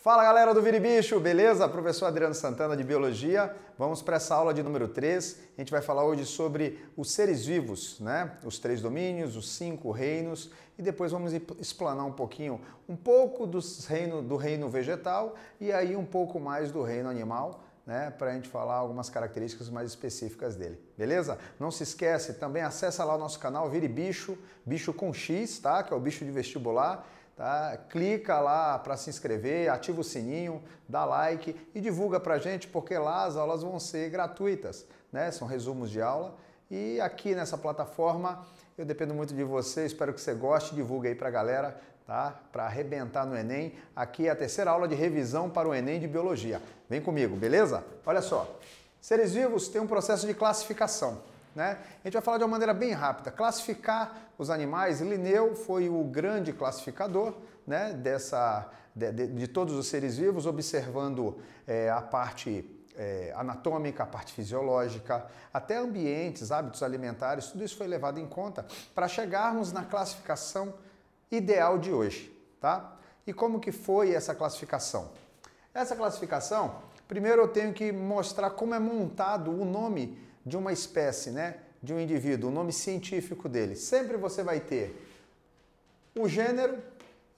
Fala galera do Vira e Bicho, beleza? Professor Adriano Santana de Biologia. Vamos para essa aula de número 3. A gente vai falar hoje sobre os seres vivos, né? Os 3 domínios, os 5 reinos e depois vamos explanar um pouco do reino vegetal e aí um pouco mais do reino animal, né? Para a gente falar algumas características mais específicas dele, beleza? Não se esquece, também acessa lá o nosso canal Vira e Bicho, bicho com X, tá? Que é o bicho de vestibular. Tá? Clica lá para se inscrever, ativa o sininho, dá like e divulga pra gente, porque lá as aulas vão ser gratuitas, né? São resumos de aula e aqui nessa plataforma eu dependo muito de você, espero que você goste, divulga aí pra galera, tá? Para arrebentar no Enem. Aqui é a terceira aula de revisão para o Enem de Biologia. Vem comigo, beleza? Olha só, seres vivos têm um processo de classificação. Né? A gente vai falar de uma maneira bem rápida. Classificar os animais, Linneu foi o grande classificador, né, de todos os seres vivos, observando a parte anatômica, a parte fisiológica, até ambientes, hábitos alimentares, tudo isso foi levado em conta para chegarmos na classificação ideal de hoje. Tá? E como que foi essa classificação? Essa classificação, primeiro eu tenho que mostrar como é montado o nome de uma espécie, né, de um indivíduo, o nome científico dele. Sempre você vai ter o gênero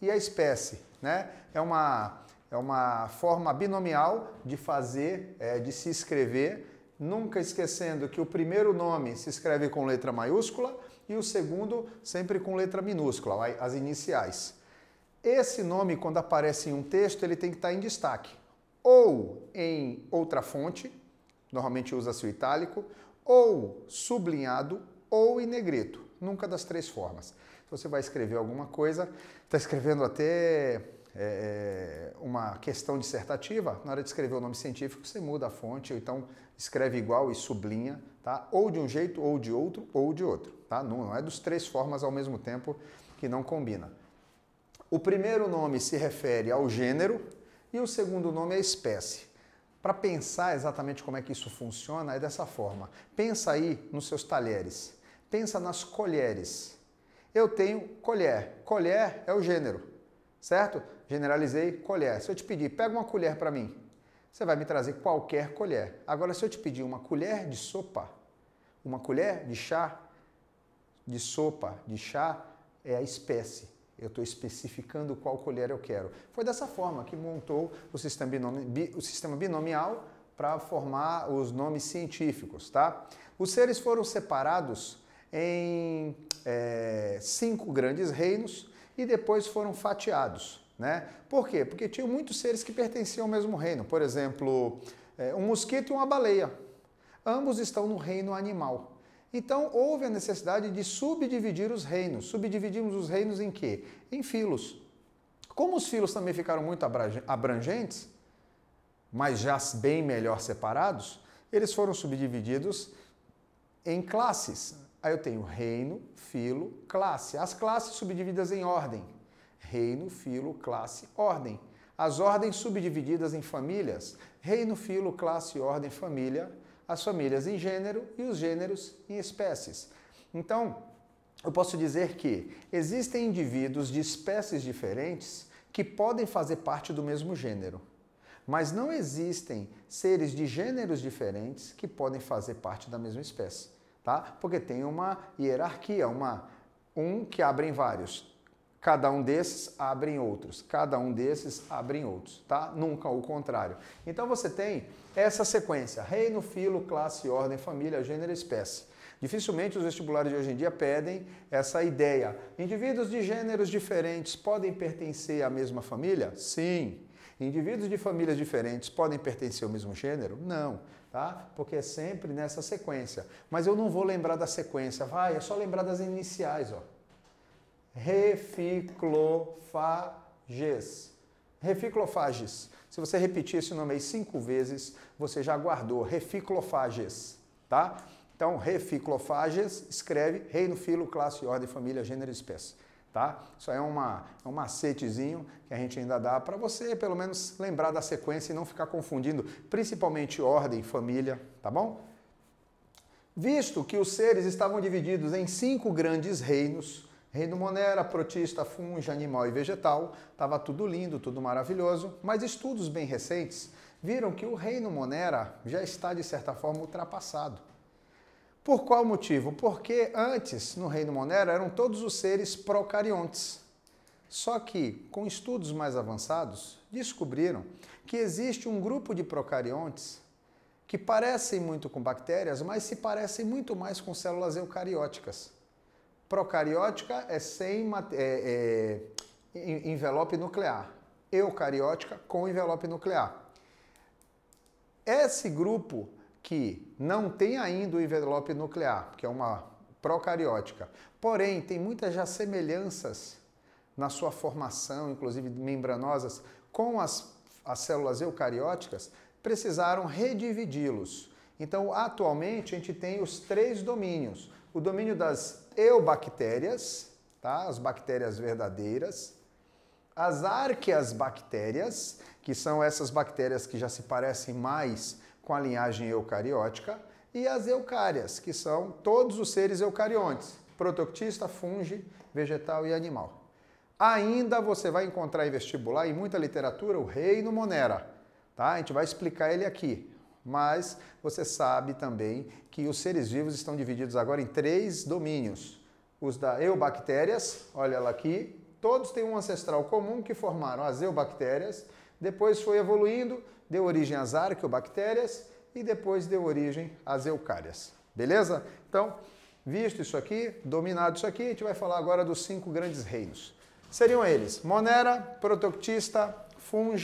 e a espécie, né? É uma forma binomial de fazer, de se escrever, nunca esquecendo que o primeiro nome se escreve com letra maiúscula e o segundo sempre com letra minúscula, as iniciais. Esse nome, quando aparece em um texto, ele tem que estar em destaque, ou em outra fonte, normalmente usa-se o itálico, ou sublinhado ou em negrito, nunca das 3 formas. Se você vai escrever alguma coisa, está escrevendo até uma questão dissertativa, na hora de escrever o nome científico você muda a fonte, ou então escreve igual e sublinha, tá? Ou de um jeito, ou de outro, ou de outro. Tá? Não é dos 3 formas ao mesmo tempo que não combina. O primeiro nome se refere ao gênero e o segundo nome à espécie. Para pensar exatamente como é que isso funciona, é dessa forma. Pensa aí nos seus talheres. Pensa nas colheres. Eu tenho colher. Colher é o gênero, certo? Generalizei colher. Se eu te pedir, pega uma colher para mim, você vai me trazer qualquer colher. Agora, se eu te pedir uma colher de sopa, uma colher de chá, de sopa, de chá, é a espécie. Eu estou especificando qual colher eu quero. Foi dessa forma que montou o sistema binomial para formar os nomes científicos. Tá? Os seres foram separados em 5 grandes reinos e depois foram fatiados. Né? Por quê? Porque tinham muitos seres que pertenciam ao mesmo reino. Por exemplo, um mosquito e uma baleia. Ambos estão no reino animal. Então, houve a necessidade de subdividir os reinos. Subdividimos os reinos em quê? Em filos. Como os filos também ficaram muito abrangentes, mas já bem melhor separados, eles foram subdivididos em classes. Aí eu tenho reino, filo, classe. As classes subdivididas em ordem. Reino, filo, classe, ordem. As ordens subdivididas em famílias. Reino, filo, classe, ordem, família. As famílias em gênero e os gêneros em espécies. Então, eu posso dizer que existem indivíduos de espécies diferentes que podem fazer parte do mesmo gênero, mas não existem seres de gêneros diferentes que podem fazer parte da mesma espécie, tá? Porque tem uma hierarquia, um que abre em vários. Cada um desses abre em outros, cada um desses abre em outros, tá? Nunca o contrário. Então você tem essa sequência, reino, filo, classe, ordem, família, gênero e espécie. Dificilmente os vestibulares de hoje em dia pedem essa ideia. Indivíduos de gêneros diferentes podem pertencer à mesma família? Sim. Indivíduos de famílias diferentes podem pertencer ao mesmo gênero? Não, tá? Porque é sempre nessa sequência. Mas eu não vou lembrar da sequência, é só lembrar das iniciais, ó. Reficlofages. Reficlofages. Se você repetir esse nome aí 5 vezes, você já guardou. Reficlofages, tá? Então, reficlofages, escreve reino, filo, classe, ordem, família, gênero e espécie, tá? Isso aí é um macetezinho que a gente ainda dá para você, pelo menos, lembrar da sequência e não ficar confundindo, principalmente ordem, família, tá bom? Visto que os seres estavam divididos em 5 grandes reinos, Reino Monera, protista, fungo, animal e vegetal, estava tudo lindo, tudo maravilhoso, mas estudos bem recentes viram que o reino Monera já está, de certa forma, ultrapassado. Por qual motivo? Porque antes, no reino Monera, eram todos os seres procariontes. Só que, com estudos mais avançados, descobriram que existe um grupo de procariontes que parecem muito com bactérias, mas se parecem muito mais com células eucarióticas. Procariótica é sem envelope nuclear. Eucariótica com envelope nuclear. Esse grupo que não tem ainda o envelope nuclear, que é uma procariótica, porém tem muitas já semelhanças na sua formação, inclusive membranosas, com as células eucarióticas, precisaram redividi-los. Então, atualmente, a gente tem os 3 domínios. O domínio das eubactérias, tá? As bactérias verdadeiras, as arqueasbactérias, que são essas bactérias que já se parecem mais com a linhagem eucariótica, e as eucárias, que são todos os seres eucariontes, protoctista, fungo, vegetal e animal. Ainda você vai encontrar em vestibular, em muita literatura, o reino Monera, tá? A gente vai explicar ele aqui, mas você sabe também que os seres vivos estão divididos agora em 3 domínios. Os da eubactérias, olha ela aqui, todos têm um ancestral comum que formaram as eubactérias, depois foi evoluindo, deu origem às arqueobactérias e depois deu origem às eucárias. Beleza? Então, visto isso aqui, dominado isso aqui, a gente vai falar agora dos 5 grandes reinos. Seriam eles Monera, protoctista, fungo,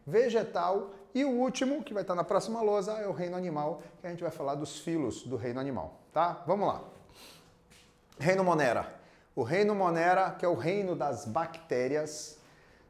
vegetal e o último, que vai estar na próxima lousa, é o reino animal, que a gente vai falar dos filos do reino animal. Tá? Vamos lá. Reino Monera. O reino Monera, que é o reino das bactérias,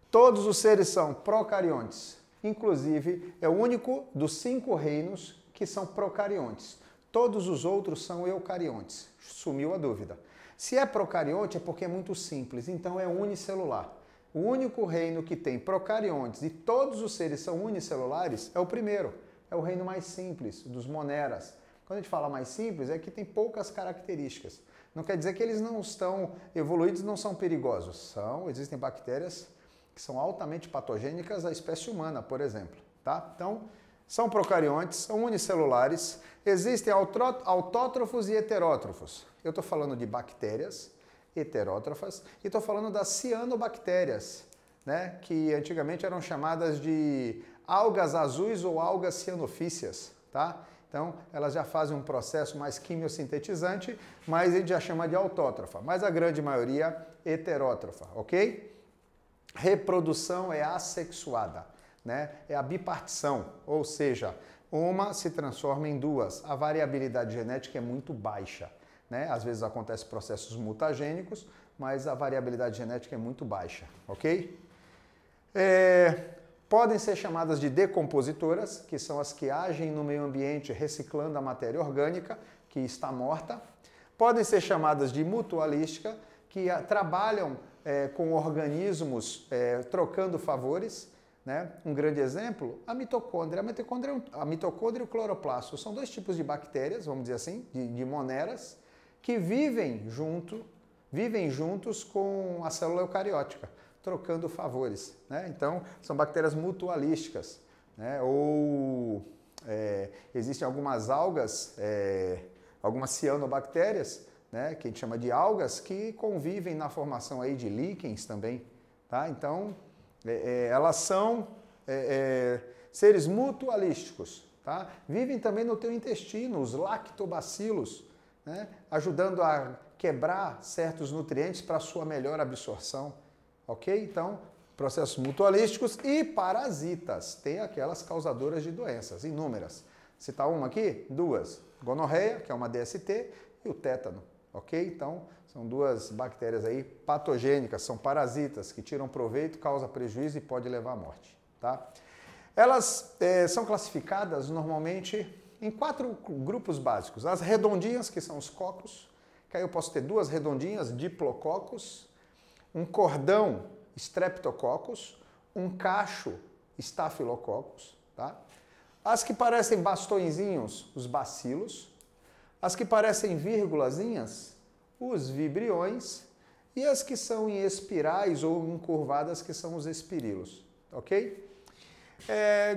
todos os seres são procariontes. Inclusive, é o único dos 5 reinos que são procariontes. Todos os outros são eucariontes. Sumiu a dúvida. Se é procarionte é porque é muito simples, então é unicelular. O único reino que tem procariontes e todos os seres são unicelulares é o primeiro. É o reino mais simples, dos moneras. Quando a gente fala mais simples, é que tem poucas características. Não quer dizer que eles não estão evoluídos, não são perigosos. Existem bactérias que são altamente patogênicas à espécie humana, por exemplo. Tá? Então, são procariontes, são unicelulares, existem autótrofos e heterótrofos. Eu estou falando de bactérias heterótrofas e estou falando das cianobactérias, né? Que antigamente eram chamadas de algas azuis ou algas cianofícias. Tá? Então, elas já fazem um processo mais quimiosintetizante, mas a gente já chama de autótrofa. Mas a grande maioria heterótrofa, ok? Reprodução é assexuada, né? É a bipartição, ou seja, uma se transforma em 2. A variabilidade genética é muito baixa, né? Às vezes acontecem processos mutagênicos, mas a variabilidade genética é muito baixa, ok? Podem ser chamadas de decompositoras, que são as que agem no meio ambiente reciclando a matéria orgânica que está morta. Podem ser chamadas de mutualística, que trabalham com organismos trocando favores, né? Um grande exemplo, a mitocôndria. A mitocôndria e o cloroplasto são 2 tipos de bactérias, vamos dizer assim, de moneras, que vivem juntos com a célula eucariótica, trocando favores, né? Então, são bactérias mutualísticas, né? Ou existem algumas algas, algumas cianobactérias, né, que a gente chama de algas, que convivem na formação aí de líquens também. Tá? Então, elas são seres mutualísticos. Tá? Vivem também no teu intestino, os lactobacilos, né, ajudando a quebrar certos nutrientes para a sua melhor absorção. Ok? Então, processos mutualísticos e parasitas. Tem aquelas causadoras de doenças, inúmeras. Citar uma aqui? 2. Gonorreia, que é uma DST, e o tétano. Ok? Então, são 2 bactérias aí patogênicas, são parasitas que tiram proveito, causam prejuízo e pode levar à morte. Tá? Elas são classificadas normalmente em 4 grupos básicos. As redondinhas, que são os cocos, que aí eu posso ter 2 redondinhas, diplococos, um cordão, streptococcus, um cacho, staphylococcus. Tá? As que parecem bastõezinhos, os bacilos. As que parecem vírgulazinhas, os vibriões, e as que são em espirais ou encurvadas, que são os espirilos, ok?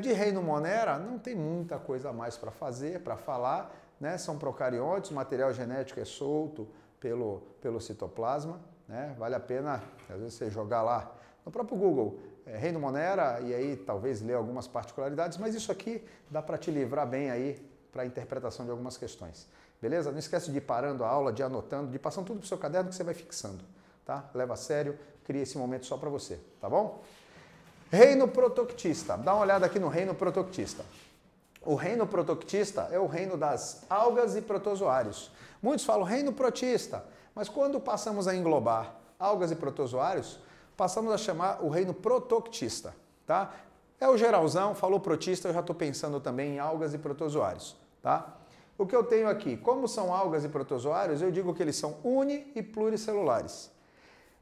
De reino Monera não tem muita coisa a mais para fazer, para falar, né? São procariontes, o material genético é solto pelo citoplasma, né? Vale a pena, às vezes, você jogar lá no próprio Google, reino Monera, e aí talvez ler algumas particularidades, mas isso aqui dá para te livrar bem aí para a interpretação de algumas questões. Beleza? Não esquece de ir parando a aula, de ir anotando, de ir passando tudo para o seu caderno que você vai fixando, tá? Leva a sério, cria esse momento só para você, tá bom? Reino protoctista. Dá uma olhada aqui no reino protoctista. O reino protoctista é o reino das algas e protozoários. Muitos falam reino protista, mas quando passamos a englobar algas e protozoários, passamos a chamar o reino protoctista, tá? É o geralzão, falou protista, eu já estou pensando também em algas e protozoários, tá? O que eu tenho aqui, como são algas e protozoários, eu digo que eles são uni- e pluricelulares.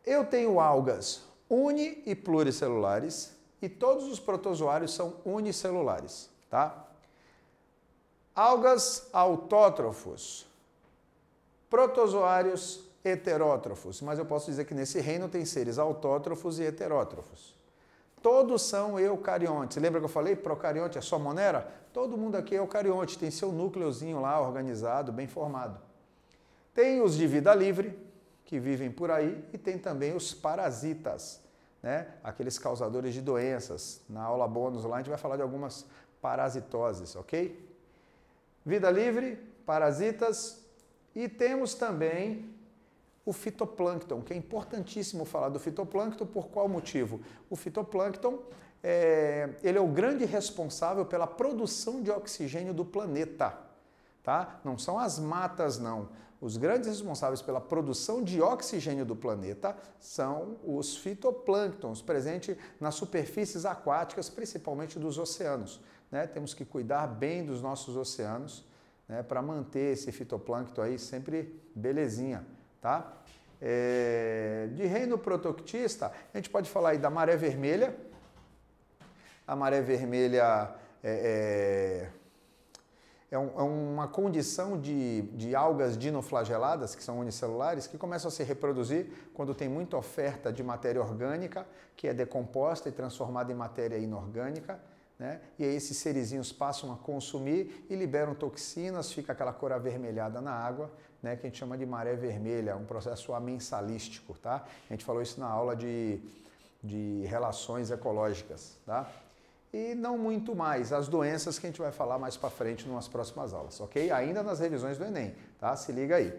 Eu tenho algas uni- e pluricelulares e todos os protozoários são unicelulares, tá? Algas autótrofos, protozoários heterótrofos, mas eu posso dizer que nesse reino tem seres autótrofos e heterótrofos. Todos são eucariontes. Lembra que eu falei procarionte é só monera? Todo mundo aqui é eucarionte, tem seu núcleozinho lá organizado, bem formado. Tem os de vida livre, que vivem por aí, e tem também os parasitas, né? Aqueles causadores de doenças. Na aula bônus lá a gente vai falar de algumas parasitoses, ok? Vida livre, parasitas, e temos também o fitoplâncton, que é importantíssimo falar do fitoplâncton. Por qual motivo? O fitoplâncton ele é o grande responsável pela produção de oxigênio do planeta, tá? Não são as matas, não. Os grandes responsáveis pela produção de oxigênio do planeta são os fitoplânctons, presentes nas superfícies aquáticas, principalmente dos oceanos, né? Temos que cuidar bem dos nossos oceanos, né, para manter esse fitoplâncton aí sempre belezinha, tá? De reino protoctista, a gente pode falar aí da maré vermelha. A maré vermelha é uma condição de algas dinoflageladas, que são unicelulares, que começam a se reproduzir quando tem muita oferta de matéria orgânica, que é decomposta e transformada em matéria inorgânica, né? E aí esses serizinhos passam a consumir e liberam toxinas, fica aquela cor avermelhada na água, né, que a gente chama de maré vermelha, um processo amensalístico, tá? A gente falou isso na aula de relações ecológicas, tá? E não muito mais, as doenças que a gente vai falar mais para frente nas próximas aulas, ok? Ainda nas revisões do Enem, tá? Se liga aí.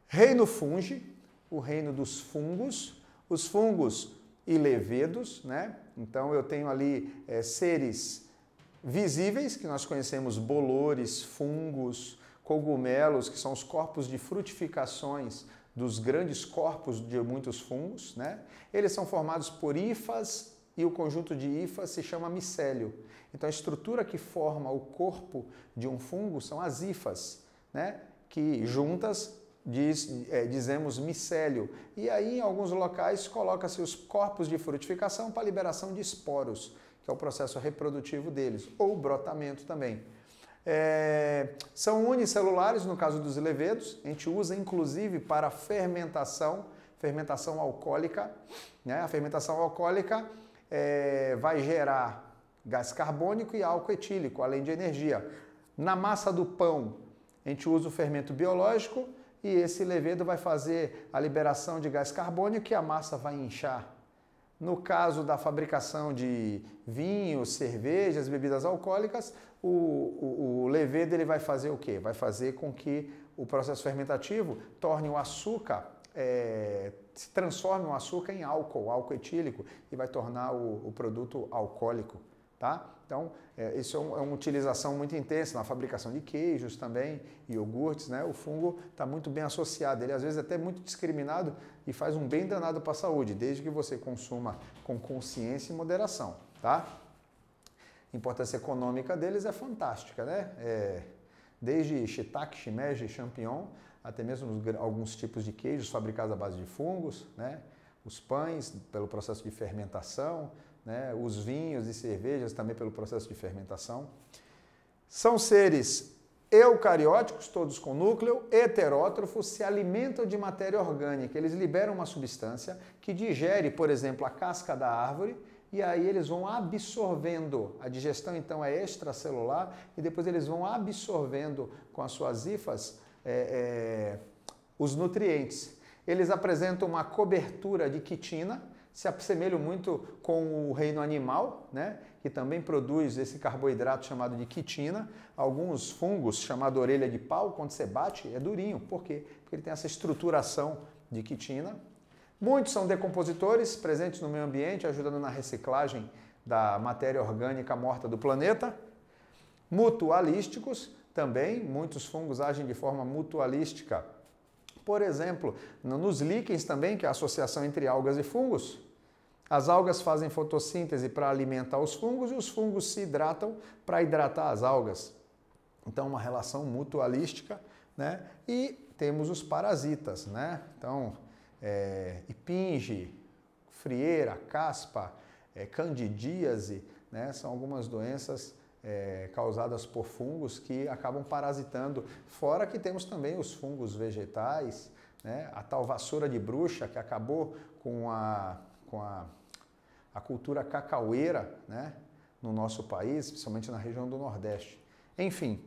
Reino fungi, o reino dos fungos, os fungos e levedos, né? Então eu tenho ali seres visíveis, que nós conhecemos bolores, fungos, cogumelos, que são os corpos de frutificações dos grandes corpos de muitos fungos, né? Eles são formados por hifas e o conjunto de hifas se chama micélio. Então a estrutura que forma o corpo de um fungo são as hifas, né? Que juntas dizemos micélio. E aí, em alguns locais, coloca-se os corpos de frutificação para liberação de esporos, que é o processo reprodutivo deles, ou brotamento também. São unicelulares no caso dos levedos, a gente usa inclusive para fermentação alcoólica, né? A fermentação alcoólica vai gerar gás carbônico e álcool etílico, além de energia. Na massa do pão, a gente usa o fermento biológico, e esse levedo vai fazer a liberação de gás carbônico e a massa vai inchar. No caso da fabricação de vinhos, cervejas, bebidas alcoólicas, o levedo ele vai fazer o quê? Vai fazer com que o processo fermentativo torne o açúcar, se transforme o açúcar em álcool etílico, e vai tornar o produto alcoólico, tá? Então, isso é uma utilização muito intensa na fabricação de queijos também, iogurtes, né? O fungo está muito bem associado, ele às vezes é até muito discriminado e faz um bem danado para a saúde, desde que você consuma com consciência e moderação, tá? A importância econômica deles é fantástica, né? Desde shiitake, shimeji, champignon, até mesmo alguns tipos de queijos fabricados à base de fungos, né? Os pães, pelo processo de fermentação, né? Os vinhos e cervejas também pelo processo de fermentação. São seres Eucarióticos, todos com núcleo, heterótrofos, se alimentam de matéria orgânica. Eles liberam uma substância que digere, por exemplo, a casca da árvore, e aí eles vão absorvendo. A digestão, então, é extracelular, e depois eles vão absorvendo com as suas hifas os nutrientes. Eles apresentam uma cobertura de quitina, se assemelham muito com o reino animal, né, que também produz esse carboidrato chamado de quitina. Alguns fungos, chamado orelha de pau, quando você bate, é durinho. Por quê? Porque ele tem essa estruturação de quitina. Muitos são decompositores, presentes no meio ambiente, ajudando na reciclagem da matéria orgânica morta do planeta. Mutualísticos, também, muitos fungos agem de forma mutualística. Por exemplo, nos líquens também, que é a associação entre algas e fungos. As algas fazem fotossíntese para alimentar os fungos e os fungos se hidratam para hidratar as algas. Então, uma relação mutualística, né? E temos os parasitas, né? Então, hipinge, frieira, caspa, candidíase, né? São algumas doenças causadas por fungos que acabam parasitando. Fora que temos também os fungos vegetais, né? A tal vassoura de bruxa que acabou com a cultura cacaueira, né, no nosso país, principalmente na região do Nordeste. Enfim,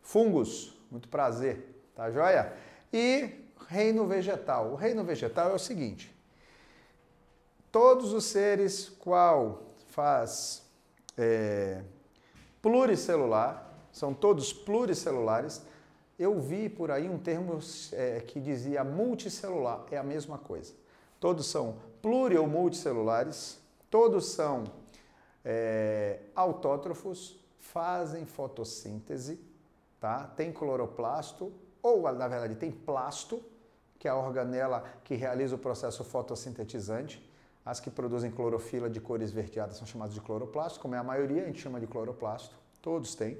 fungos, muito prazer, tá joia? E reino vegetal. O reino vegetal é o seguinte: todos os seres qual faz pluricelular, são todos pluricelulares. Eu vi por aí um termo que dizia multicelular, é a mesma coisa. Todos são pluri ou multicelulares, todos são autótrofos, fazem fotossíntese, tá? Tem cloroplasto, ou na verdade tem plasto, que é a organela que realiza o processo fotossintetizante. As que produzem clorofila de cores esverdeadas são chamadas de cloroplasto, como é a maioria, a gente chama de cloroplasto, todos têm.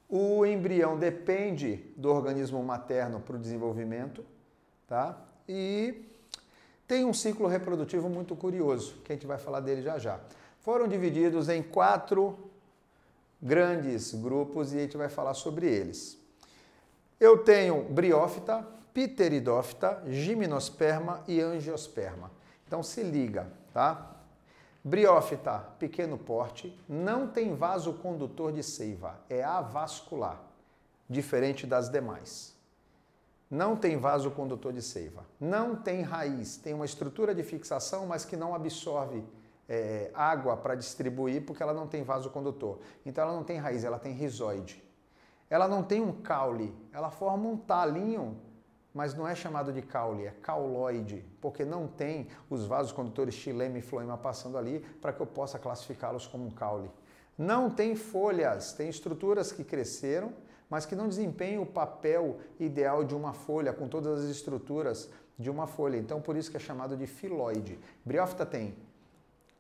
O embrião depende do organismo materno para o desenvolvimento, tá? E tem um ciclo reprodutivo muito curioso, que a gente vai falar dele já já. Foram divididos em 4 grandes grupos e a gente vai falar sobre eles. Eu tenho briófita, pteridófita, gimnosperma e angiosperma. Então se liga, tá? Briófita, pequeno porte, não tem vaso condutor de seiva, é avascular, diferente das demais. Não tem vaso condutor de seiva, não tem raiz, tem uma estrutura de fixação, mas que não absorve água para distribuir porque ela não tem vaso condutor. Então ela não tem raiz, ela tem rizoide. Ela não tem um caule, ela forma um talinho, mas não é chamado de caule, é cauloide, porque não tem os vasos condutores xilema e floema passando ali para que eu possa classificá-los como um caule. Não tem folhas, tem estruturas que cresceram, mas que não desempenham o papel ideal de uma folha, com todas as estruturas de uma folha. Então, por isso que é chamado de filoide. Briófita tem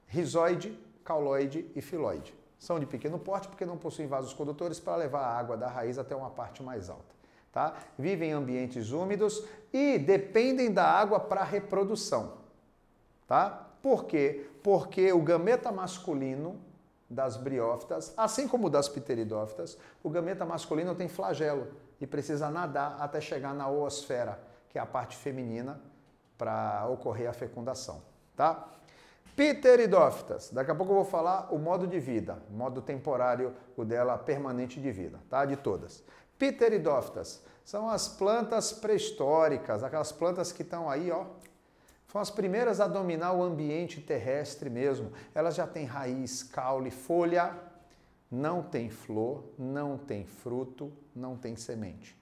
rizoide, cauloide e filoide. São de pequeno porte porque não possuem vasos condutores para levar a água da raiz até uma parte mais alta. Tá? Vivem em ambientes úmidos e dependem da água para a reprodução. Tá? Por quê? Porque o gameta masculino das briófitas, assim como das pteridófitas, o gameta masculino tem flagelo e precisa nadar até chegar na oosfera, que é a parte feminina, para ocorrer a fecundação. Tá? Pteridófitas, daqui a pouco eu vou falar o modo de vida, o modo temporário, o dela permanente de vida, tá? De todas. Pteridófitas são as plantas pré-históricas, aquelas plantas que estão aí, ó, são as primeiras a dominar o ambiente terrestre mesmo. Elas já têm raiz, caule, folha, não tem flor, não tem fruto, não tem semente.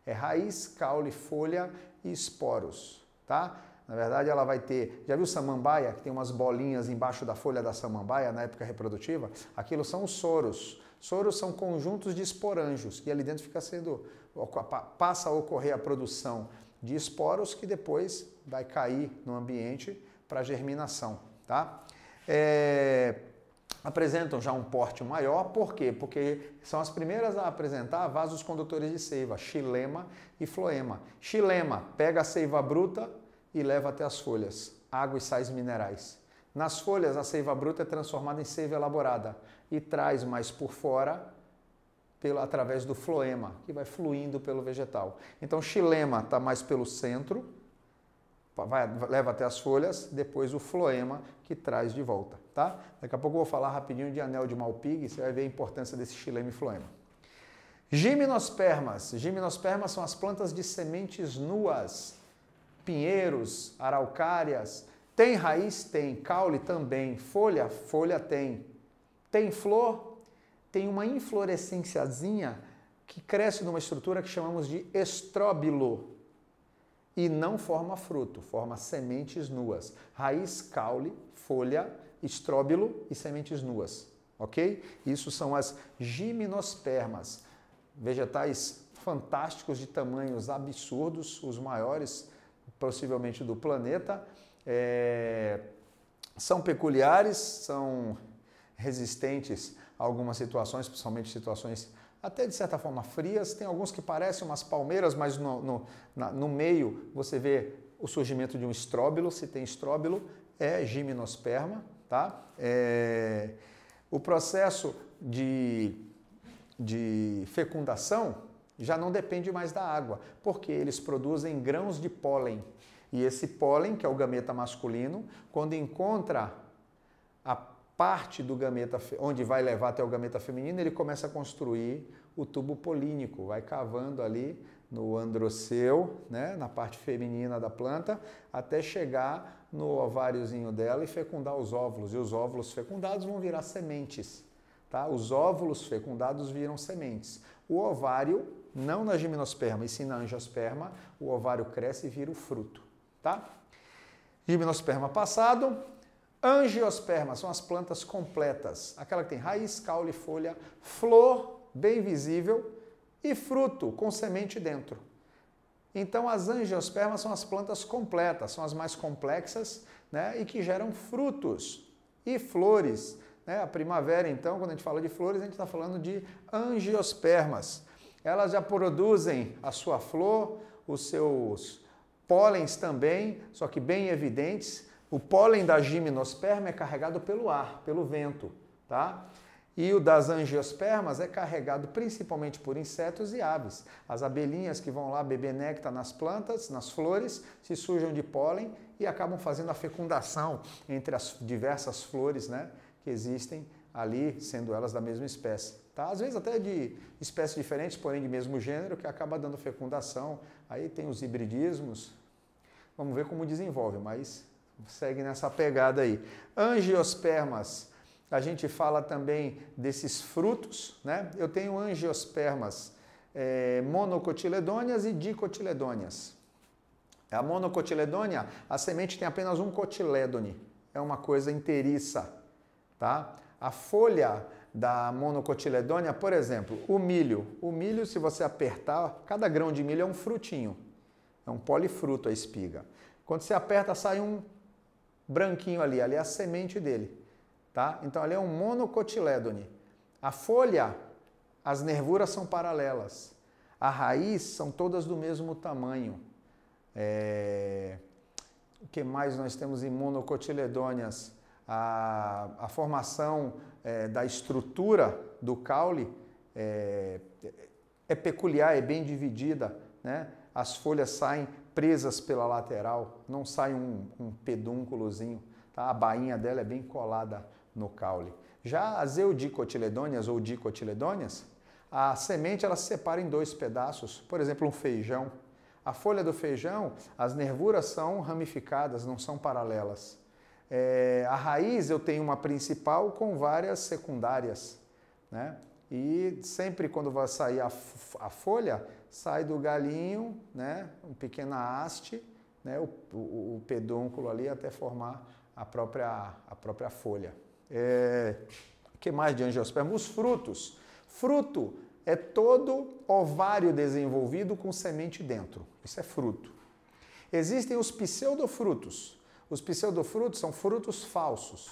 É raiz, caule, folha e esporos, tá? Na verdade, ela vai ter... Já viu samambaia, que tem umas bolinhas embaixo da folha da samambaia na época reprodutiva? Aquilo são os soros. Soros são conjuntos de esporângios, e ali dentro fica passa a ocorrer a produção de esporos que depois vai cair no ambiente para germinação, tá? Apresentam já um porte maior, por quê? Porque são as primeiras a apresentar vasos condutores de seiva, xilema e floema. Xilema pega a seiva bruta e leva até as folhas, água e sais minerais. Nas folhas, a seiva bruta é transformada em seiva elaborada e traz mais por fora através do floema, que vai fluindo pelo vegetal. Então, xilema está mais pelo centro, leva até as folhas, depois o floema que traz de volta, tá? Daqui a pouco eu vou falar rapidinho de anel de Malpighi, você vai ver a importância desse xilema e floema. Gimnospermas. Gimnospermas são as plantas de sementes nuas, pinheiros, araucárias. Tem raiz? Tem. Caule? Também. Folha? Folha tem. Tem flor? Tem uma inflorescênciazinha que cresce numa estrutura que chamamos de estróbilo. E não forma fruto, forma sementes nuas. Raiz, caule, folha, estróbilo e sementes nuas, ok? Isso são as gimnospermas, vegetais fantásticos de tamanhos absurdos, os maiores possivelmente do planeta. São peculiares, são resistentes a algumas situações, principalmente situações até de certa forma frias. Tem alguns que parecem umas palmeiras, mas no meio você vê o surgimento de um estróbilo. Se tem estróbilo, é gimnosperma, tá? O processo de fecundação já não depende mais da água, porque eles produzem grãos de pólen. E esse pólen, que é o gameta masculino, quando encontra a parte do gameta, onde vai levar até o gameta feminino, ele começa a construir o tubo polínico, vai cavando ali no androceu, né, na parte feminina da planta, até chegar no ováriozinho dela e fecundar os óvulos. E os óvulos fecundados vão virar sementes, tá? Os óvulos fecundados viram sementes. O ovário, não na gimnosperma, e sim na angiosperma, o ovário cresce e vira o fruto, tá? Gimnosperma passado. Angiospermas são as plantas completas, aquela que tem raiz, caule, folha, flor, bem visível, e fruto, com semente dentro. Então, as angiospermas são as plantas completas, são as mais complexas, né, e que geram frutos e flores, né? A primavera, então, quando a gente fala de flores, a gente está falando de angiospermas. Elas já produzem a sua flor, os seus pólens também, só que bem evidentes. O pólen da gimnosperma é carregado pelo ar, pelo vento, tá? E o das angiospermas é carregado principalmente por insetos e aves. As abelhinhas que vão lá beber néctar nas plantas, nas flores, se sujam de pólen e acabam fazendo a fecundação entre as diversas flores, né, que existem ali, sendo elas da mesma espécie. Tá? Às vezes até de espécies diferentes, porém de mesmo gênero, que acaba dando fecundação. Aí tem os hibridismos. Vamos ver como desenvolve, mas segue nessa pegada aí. Angiospermas, a gente fala também desses frutos, né? Eu tenho angiospermas monocotiledôneas e dicotiledôneas. A monocotiledônea, a semente tem apenas um cotilédone, é uma coisa inteiriça, tá? A folha da monocotiledônea, por exemplo, o milho, se você apertar, cada grão de milho é um frutinho, é um polifruto a espiga. Quando você aperta, sai um branquinho ali é a semente dele, tá? Então ali é um monocotilédone. A folha, as nervuras são paralelas. A raiz são todas do mesmo tamanho. O que mais nós temos em monocotiledôneas? A formação da estrutura do caule é peculiar, é bem dividida, né? As folhas saem presas pela lateral, não sai um pedúnculozinho, tá? A bainha dela é bem colada no caule. Já as eudicotiledôneas ou dicotiledôneas, a semente ela se separa em dois pedaços, por exemplo, um feijão. A folha do feijão, as nervuras são ramificadas, não são paralelas. A raiz eu tenho uma principal com várias secundárias, né? E sempre quando vai sair a folha, sai do galinho, né? Uma pequena haste, né? O pedúnculo ali até formar a própria folha. O que mais de angiosperma? Os frutos. Fruto é todo ovário desenvolvido com semente dentro. Isso é fruto. Existem os pseudofrutos. Os pseudofrutos são frutos falsos,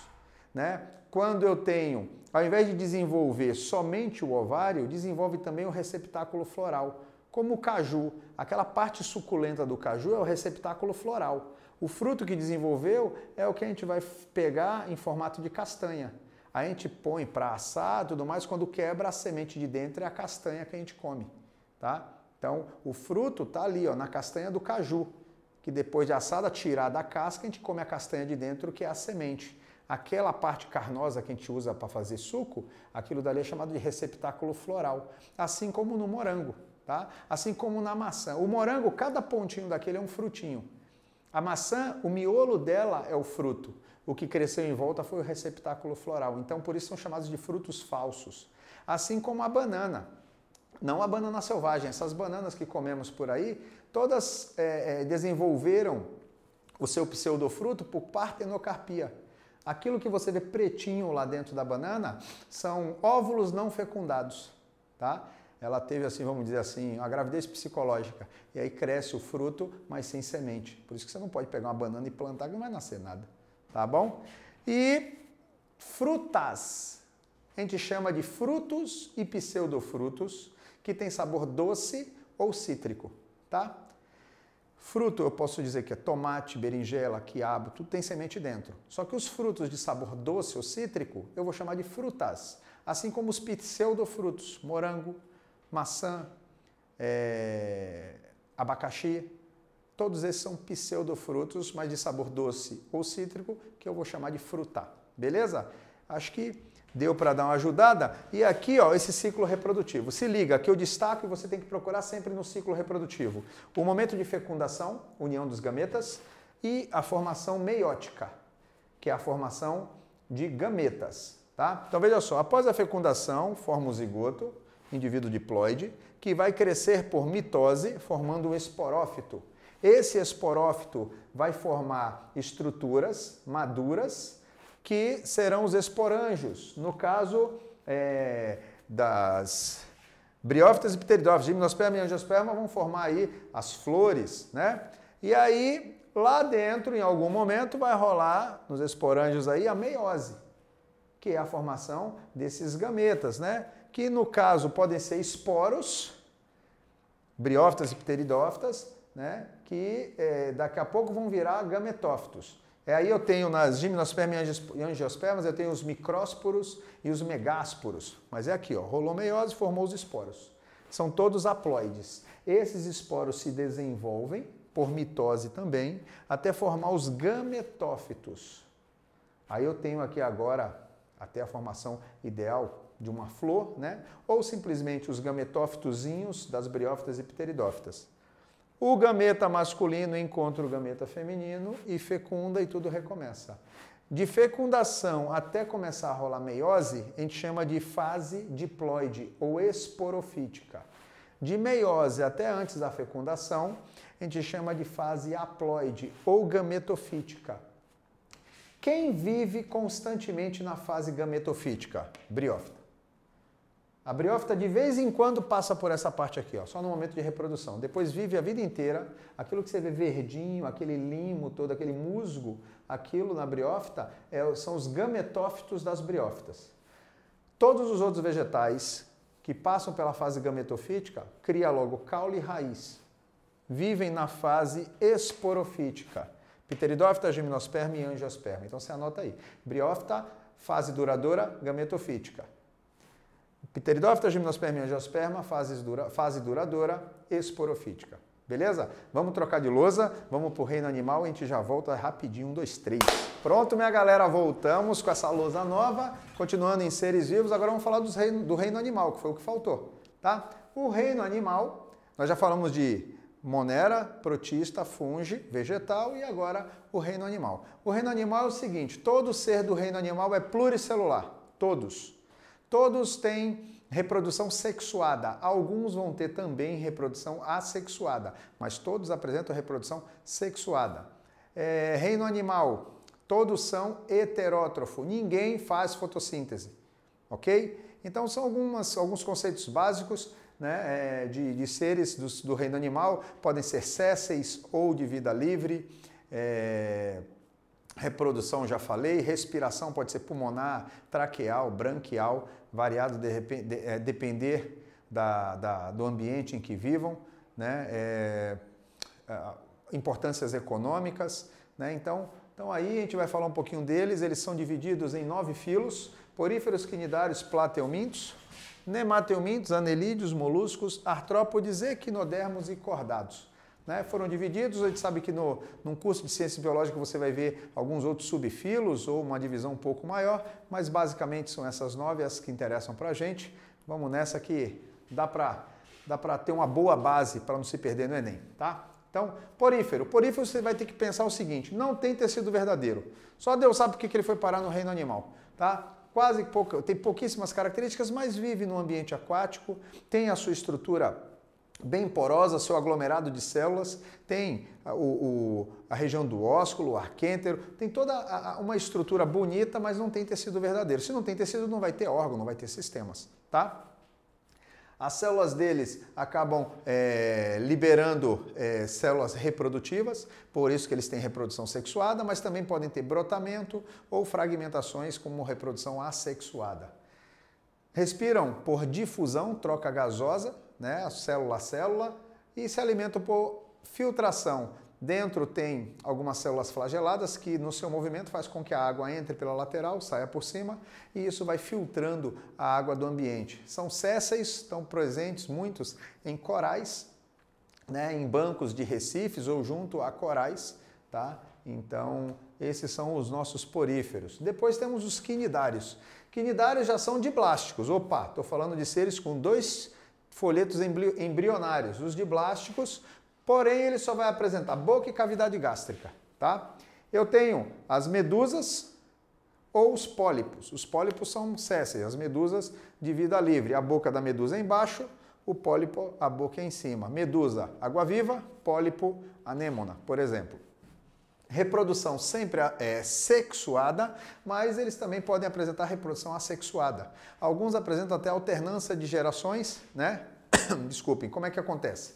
né? Quando eu tenho, ao invés de desenvolver somente o ovário, desenvolve também o receptáculo floral, como o caju. Aquela parte suculenta do caju é o receptáculo floral. O fruto que desenvolveu é o que a gente vai pegar em formato de castanha. a gente põe para assar e tudo mais, quando quebra a semente de dentro é a castanha que a gente come, tá? Então, o fruto tá ali, ó, na castanha do caju, que depois de assada, tirar da casca, a gente come a castanha de dentro, que é a semente. Aquela parte carnosa que a gente usa para fazer suco, aquilo dali é chamado de receptáculo floral, assim como no morango, tá? Assim como na maçã. O morango, cada pontinho daquele é um frutinho. A maçã, o miolo dela é o fruto. O que cresceu em volta foi o receptáculo floral. Então, por isso são chamados de frutos falsos. Assim como a banana. Não a banana selvagem. Essas bananas que comemos por aí, todas desenvolveram o seu pseudofruto por partenocarpia. Aquilo que você vê pretinho lá dentro da banana são óvulos não fecundados, tá? Ela teve, assim, vamos dizer assim, uma gravidez psicológica. E aí cresce o fruto, mas sem semente. Por isso que você não pode pegar uma banana e plantar, que não vai nascer nada. Tá bom? E frutas. A gente chama de frutos e pseudofrutos, que tem sabor doce ou cítrico, tá? Fruto, eu posso dizer que é tomate, berinjela, quiabo, tudo tem semente dentro. Só que os frutos de sabor doce ou cítrico, eu vou chamar de frutas. Assim como os pseudofrutos, morango, maçã, abacaxi, todos esses são pseudofrutos, mas de sabor doce ou cítrico, que eu vou chamar de fruta. Beleza? Acho que deu para dar uma ajudada. E aqui, ó, esse ciclo reprodutivo. Se liga, que eu destaco e você tem que procurar sempre no ciclo reprodutivo. O momento de fecundação, união dos gametas, e a formação meiótica, que é a formação de gametas. Tá? Então veja só, após a fecundação, forma o zigoto, indivíduo diploide, que vai crescer por mitose, formando um esporófito. Esse esporófito vai formar estruturas maduras, que serão os esporângios, no caso das briófitas e pteridófitas, gimnosperma e angiosperma vão formar aí as flores, né? E aí, lá dentro, em algum momento, vai rolar nos esporângios aí a meiose, que é a formação desses gametas, né? Que no caso podem ser esporos, briófitas e pteridófitas, né? Que daqui a pouco vão virar gametófitos. Aí eu tenho nas gimnospermas e angiospermas, eu tenho os micrósporos e os megásporos. Mas é aqui, ó, rolou meiose, formou os esporos. São todos haploides. Esses esporos se desenvolvem, por mitose também, até formar os gametófitos. Aí eu tenho aqui agora, até a formação ideal de uma flor, né? Ou simplesmente os gametófitozinhos das briófitas e pteridófitas. O gameta masculino encontra o gameta feminino e fecunda e tudo recomeça. De fecundação até começar a rolar meiose, a gente chama de fase diploide ou esporofítica. De meiose até antes da fecundação, a gente chama de fase haploide ou gametofítica. Quem vive constantemente na fase gametofítica? Briófita. A briófita de vez em quando passa por essa parte aqui, ó, só no momento de reprodução. Depois vive a vida inteira, aquilo que você vê verdinho, aquele limo todo, aquele musgo, aquilo na briófita são os gametófitos das briófitas. Todos os outros vegetais que passam pela fase gametofítica criam logo caule e raiz. Vivem na fase esporofítica. Pteridófita, gimnosperma e angiosperma. Então você anota aí. Briófita, fase duradoura, gametofítica. Pteridófita, gimnosperma e angiosperma, fase duradoura, esporofítica. Beleza? Vamos trocar de lousa, vamos para o reino animal e a gente já volta rapidinho. 1, 2, 3. Pronto, minha galera, voltamos com essa lousa nova, continuando em seres vivos. Agora vamos falar do reino animal, que foi o que faltou. Tá? O reino animal, nós já falamos de monera, protista, fungi, vegetal e agora o reino animal. O reino animal é o seguinte, todo ser do reino animal é pluricelular, todos. Todos têm reprodução sexuada, alguns vão ter também reprodução assexuada, mas todos apresentam reprodução sexuada. Reino animal, todos são heterótrofo, ninguém faz fotossíntese, ok? Então são alguns conceitos básicos, né, de seres do reino animal, podem ser sésseis ou de vida livre, reprodução já falei, respiração pode ser pulmonar, traqueal, branquial, variado depender do ambiente em que vivam, né? Importâncias econômicas, né? Então aí a gente vai falar um pouquinho deles, eles são divididos em 9 filos, Poríferos, quinidários, plateumintos, nemateumintos, anelídeos, moluscos, artrópodes, equinodermos e cordados. Né? Foram divididos, a gente sabe que num curso de ciência biológica você vai ver alguns outros subfilos ou uma divisão um pouco maior, mas basicamente são essas 9 as que interessam para a gente. Vamos nessa que dá para ter uma boa base para não se perder no Enem, tá? Então, porífero. Porífero você vai ter que pensar o seguinte, não tem tecido verdadeiro. Só Deus sabe porque que ele foi parar no reino animal, tá? Tem pouquíssimas características, mas vive no ambiente aquático, tem a sua estrutura bem porosa, seu aglomerado de células, tem a região do ósculo, o arquêntero, tem toda uma estrutura bonita, mas não tem tecido verdadeiro. Se não tem tecido, não vai ter órgão, não vai ter sistemas, tá? As células deles acabam liberando células reprodutivas, por isso que eles têm reprodução sexuada, mas também podem ter brotamento ou fragmentações como reprodução assexuada. Respiram por difusão, troca gasosa, né, célula a célula, e se alimentam por filtração. Dentro tem algumas células flageladas que no seu movimento faz com que a água entre pela lateral, saia por cima, e isso vai filtrando a água do ambiente. São sésseis, estão presentes muitos em corais, né, em bancos de recifes ou junto a corais, tá? Então, esses são os nossos poríferos. Depois temos os quinidários. Quinidários já são diblásticos. Opa, estou falando de seres com 2 folhetos embrionários. Os diblásticos, porém, ele só vai apresentar boca e cavidade gástrica, tá? Eu tenho as medusas ou os pólipos. Os pólipos são sésseis, as medusas de vida livre. A boca da medusa é embaixo, o pólipo, a boca é em cima. Medusa, água-viva, pólipo, anêmona, por exemplo. Reprodução sempre é sexuada, mas eles também podem apresentar reprodução assexuada. Alguns apresentam até alternância de gerações, né? Desculpem, como é que acontece?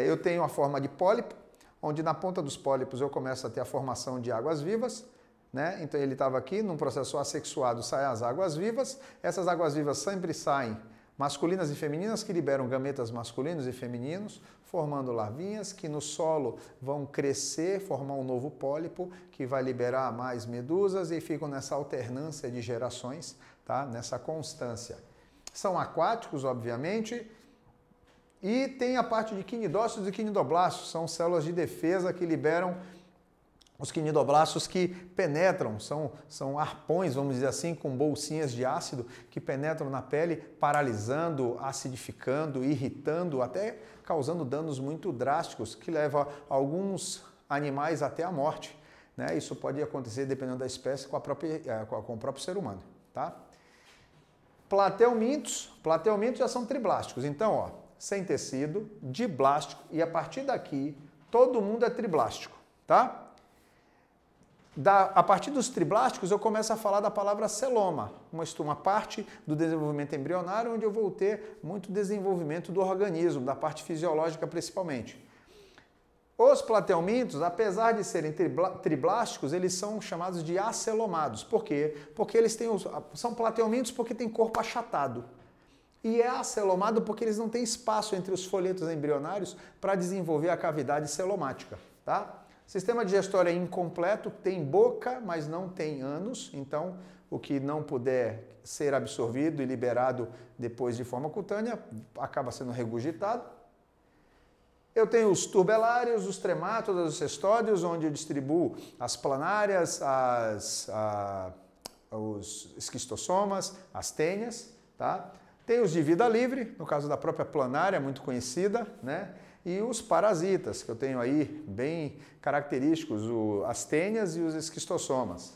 Eu tenho a forma de pólipo, onde na ponta dos pólipos eu começo a ter a formação de águas vivas, né? Então ele estava aqui, num processo assexuado saem as águas vivas, essas águas vivas sempre saem masculinas e femininas que liberam gametas masculinos e femininos, formando larvinhas que no solo vão crescer, formar um novo pólipo que vai liberar mais medusas e ficam nessa alternância de gerações, tá? Nessa constância. São aquáticos, obviamente, e tem a parte de quinidócitos e quinidoblastos, são células de defesa que liberam os quinidoblastos que penetram, são arpões, vamos dizer assim, com bolsinhas de ácido que penetram na pele, paralisando, acidificando, irritando, até causando danos muito drásticos que levam alguns animais até a morte, né? Isso pode acontecer, dependendo da espécie, com o próprio ser humano, tá? Plateumintos já são triblásticos, então, ó, sem tecido, diblástico, e a partir daqui todo mundo é triblástico, tá? A partir dos triblásticos eu começo a falar da palavra celoma, uma parte do desenvolvimento embrionário onde eu vou ter muito desenvolvimento do organismo, da parte fisiológica principalmente. Os plateumintos, apesar de serem triblásticos, eles são chamados de acelomados. Por quê? Porque eles são plateumintos porque têm corpo achatado. E é acelomado porque eles não têm espaço entre os folhetos embrionários para desenvolver a cavidade celomática, tá? Sistema digestório é incompleto, tem boca, mas não tem ânus, então o que não puder ser absorvido e liberado depois de forma cutânea acaba sendo regurgitado. Eu tenho os turbelários, os tremátodas, os cestódios, onde eu distribuo as planárias, os esquistossomas, as tênias, tá? Tem os de vida livre, no caso da própria planária, muito conhecida, né? E os parasitas, que eu tenho aí bem característicos, as tênias e os esquistossomas.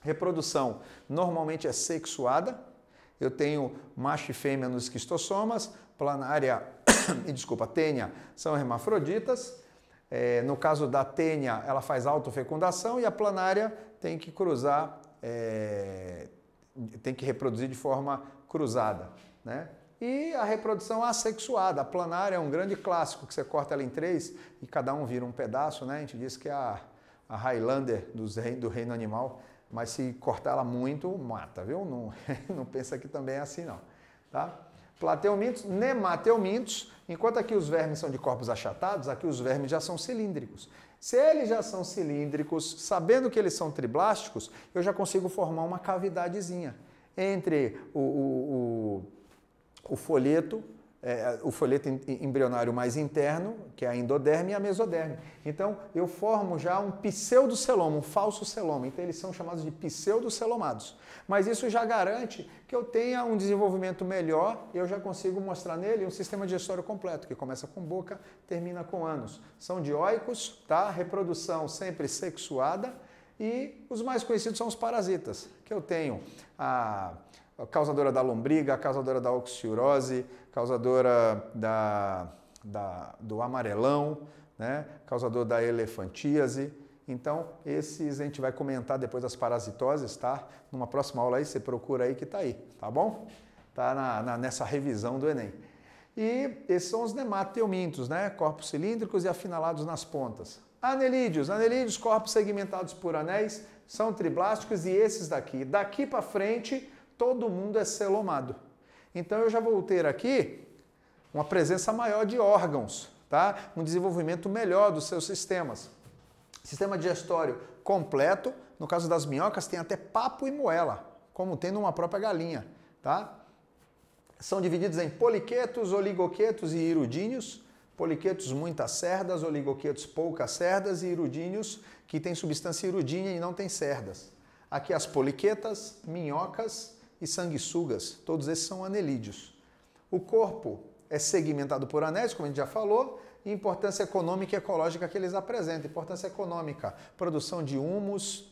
Reprodução normalmente é sexuada. Eu tenho macho e fêmea nos esquistossomas, planária tênia são hermafroditas. No caso da tênia, ela faz autofecundação e a planária tem que cruzar, tem que reproduzir de forma cruzada, né? E a reprodução assexuada, a planária é um grande clássico, que você corta ela em 3 e cada um vira um pedaço, né? A gente diz que é a Highlander do reino animal, mas se cortar ela muito, mata, viu? Não pensa que também é assim não, tá? Plateumintos, nemateumintos, enquanto aqui os vermes são de corpos achatados, aqui os vermes já são cilíndricos. Se eles já são cilíndricos, sabendo que eles são triblásticos, eu já consigo formar uma cavidadezinha entre o folheto embrionário mais interno, que é a endoderme, e a mesoderme. Então, eu formo já um pseudoceloma, um falso celoma. Então, eles são chamados de pseudocelomados. Mas isso já garante que eu tenha um desenvolvimento melhor e eu já consigo mostrar nele um sistema digestório completo, que começa com boca, termina com ânus. São dioicos, tá? Reprodução sempre sexuada, e os mais conhecidos são os parasitas, que eu tenho a causadora da lombriga, a causadora da oxiurose, causadora do amarelão, né? Causador da elefantíase. Então, esses a gente vai comentar depois das parasitoses, tá? Numa próxima aula aí, você procura aí que tá aí, tá bom? Tá nessa revisão do Enem. E esses são os nematelmintos, né? Corpos cilíndricos e afinalados nas pontas. Anelídeos, corpos segmentados por anéis, são triblásticos, e esses daqui para frente, todo mundo é celomado. Então eu já vou ter aqui uma presença maior de órgãos, tá? Um desenvolvimento melhor dos seus sistemas. Sistema digestório completo, no caso das minhocas tem até papo e moela, como tem numa própria galinha, tá? São divididos em poliquetos, oligoquetos e irudíneos. Poliquetos muitas cerdas, oligoquetos poucas cerdas e irudíneos que tem substância irudínea e não tem cerdas. Aqui as poliquetas, minhocas e sanguessugas, todos esses são anelídeos. O corpo é segmentado por anéis, como a gente já falou, e importância econômica e ecológica que eles apresentam. Importância econômica, produção de humus,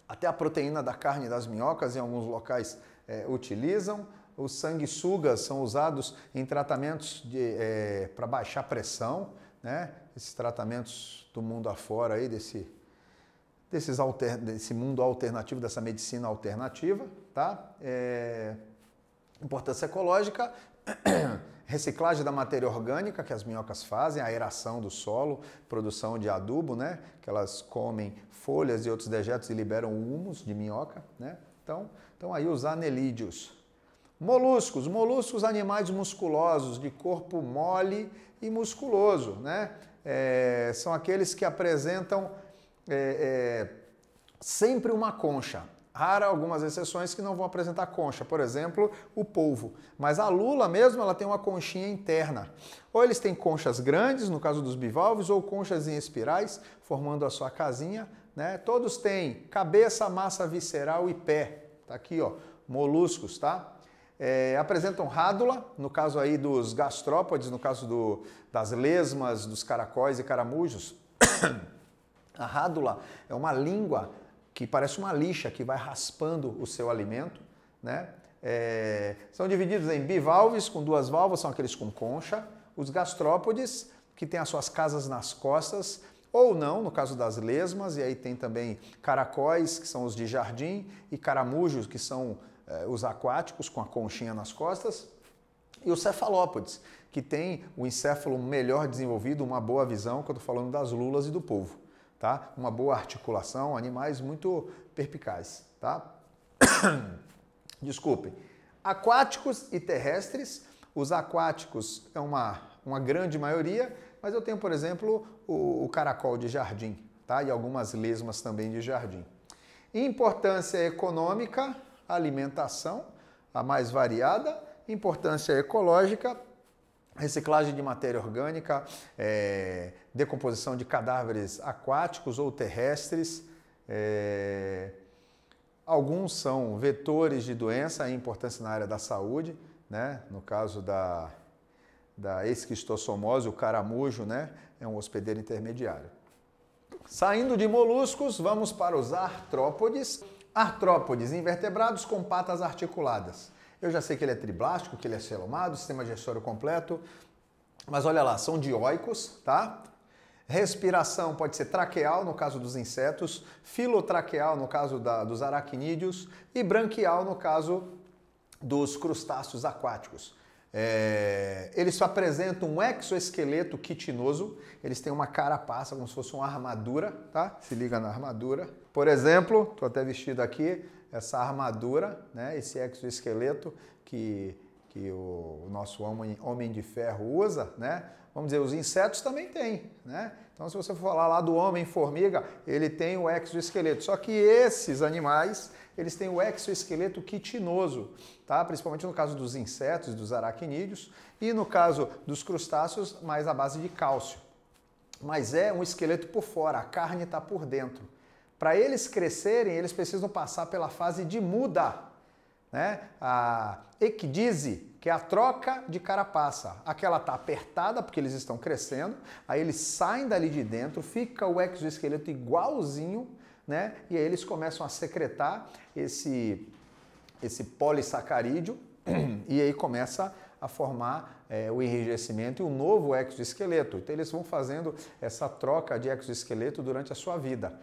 até a proteína da carne das minhocas em alguns locais utilizam. Os sanguessugas são usados em tratamentos para baixar pressão, né? Esses tratamentos do mundo afora aí, desse mundo alternativo, dessa medicina alternativa, tá? Importância ecológica, reciclagem da matéria orgânica que as minhocas fazem, aeração do solo, produção de adubo, né? Que elas comem folhas e outros dejetos e liberam humus de minhoca, né? Então aí os anelídeos. Moluscos, animais musculosos, de corpo mole e musculoso, né? São aqueles que apresentam sempre uma concha. Rara algumas exceções que não vão apresentar concha, por exemplo, o polvo. Mas a lula mesmo, ela tem uma conchinha interna. Ou eles têm conchas grandes, no caso dos bivalves, ou conchas em espirais, formando a sua casinha, né? Todos têm cabeça, massa visceral e pé. Tá aqui, ó, moluscos, tá? Apresentam rádula, no caso aí dos gastrópodes, no caso das lesmas, dos caracóis e caramujos. A rádula é uma língua que parece uma lixa, que vai raspando o seu alimento, né? São divididos em bivalves, com 2 válvulas, são aqueles com concha. Os gastrópodes, que têm as suas casas nas costas, ou não, no caso das lesmas, e aí tem também caracóis, que são os de jardim, e caramujos, que são os aquáticos, com a conchinha nas costas. E os cefalópodes, que tem o encéfalo melhor desenvolvido, uma boa visão, que eu estou falando das lulas e do polvo. Tá? Uma boa articulação, animais muito perspicazes, tá? Desculpe. Aquáticos e terrestres. Os aquáticos é uma grande maioria, mas eu tenho, por exemplo, o caracol de jardim, tá? E algumas lesmas também de jardim. Importância econômica, alimentação, a mais variada. Importância ecológica, reciclagem de matéria orgânica, decomposição de cadáveres aquáticos ou terrestres. Alguns são vetores de doença, e importância na área da saúde, né? No caso da esquistossomose, o caramujo, né? É um hospedeiro intermediário. Saindo de moluscos, vamos para os artrópodes. Artrópodes, invertebrados com patas articuladas. Eu já sei que ele é triblástico, que ele é celomado, sistema digestório completo, mas olha lá, são dioicos, tá? Respiração pode ser traqueal, no caso dos insetos, filotraqueal, no caso dos aracnídeos, e branquial, no caso dos crustáceos aquáticos. Eles apresentam um exoesqueleto quitinoso, eles têm uma carapaça, como se fosse uma armadura, tá? Se liga na armadura. Por exemplo, estou até vestido aqui, essa armadura, né? Esse exoesqueleto que o nosso homem de ferro usa, né? Vamos dizer, os insetos também têm, né? Então, se você for falar lá do homem-formiga, ele tem o exoesqueleto. Só que esses animais, eles têm o exoesqueleto quitinoso, tá? Principalmente no caso dos insetos, dos aracnídeos, e no caso dos crustáceos, mais à base de cálcio. Mas é um esqueleto por fora, a carne está por dentro. Para eles crescerem, eles precisam passar pela fase de muda, né? A ecdise, que é a troca de carapaça. Aquela está apertada porque eles estão crescendo, aí eles saem dali de dentro, fica o exoesqueleto igualzinho, né? E aí eles começam a secretar esse polissacarídeo e aí começa a formar o enrijecimento e o novo exoesqueleto. Então eles vão fazendo essa troca de exoesqueleto durante a sua vida.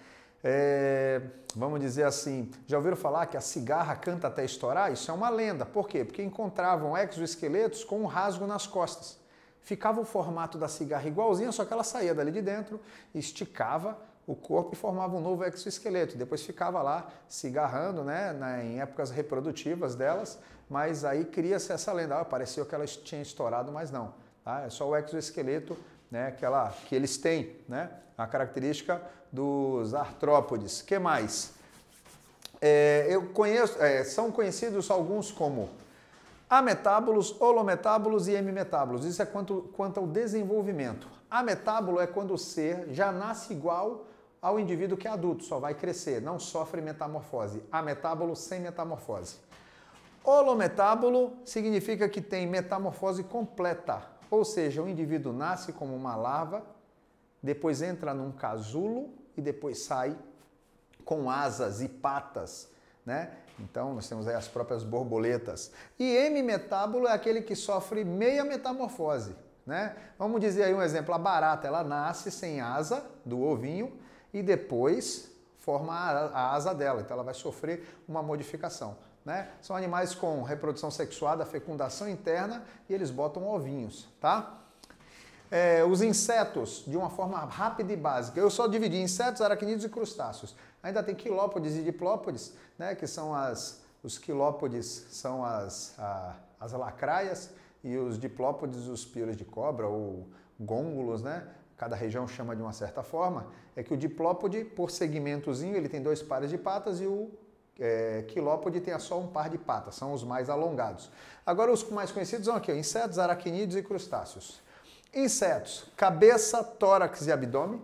Vamos dizer assim, já ouviram falar que a cigarra canta até estourar? Isso é uma lenda. Por quê? Porque encontravam exoesqueletos com um rasgo nas costas. Ficava o formato da cigarra igualzinho, só que ela saía dali de dentro, esticava o corpo e formava um novo exoesqueleto. Depois ficava lá cigarrando, né, em épocas reprodutivas delas, mas aí cria-se essa lenda. Pareceu que ela tinha estourado, mas não. Tá? É só o exoesqueleto, né, que eles têm, né, a característica dos artrópodes. O que mais? São conhecidos alguns como ametábolos, holometábolos e hemimetábolos. Isso é quanto ao desenvolvimento. Ametábolo é quando o ser já nasce igual ao indivíduo que é adulto, só vai crescer, não sofre metamorfose. Ametábolo sem metamorfose. Holometábolo significa que tem metamorfose completa, ou seja, o indivíduo nasce como uma larva, depois entra num casulo e depois sai com asas e patas, né? Então, nós temos aí as próprias borboletas. E hemimetábolo é aquele que sofre meia metamorfose, né? Vamos dizer aí um exemplo, a barata, ela nasce sem asa do ovinho e depois forma a asa dela, então ela vai sofrer uma modificação, né? São animais com reprodução sexuada, fecundação interna e eles botam ovinhos, tá? Os insetos, de uma forma rápida e básica. Eu só dividi insetos, aracnídeos e crustáceos. Ainda tem quilópodes e diplópodes, né, que são os quilópodes são as lacraias e os diplópodes os piolhos de cobra ou gôngulos, né? Cada região chama de uma certa forma. É que o diplópode, por segmentozinho, ele tem 2 pares de patas e o quilópode tem só um par de patas, são os mais alongados. Agora os mais conhecidos são aqui, insetos, aracnídeos e crustáceos. Insetos, cabeça, tórax e abdômen.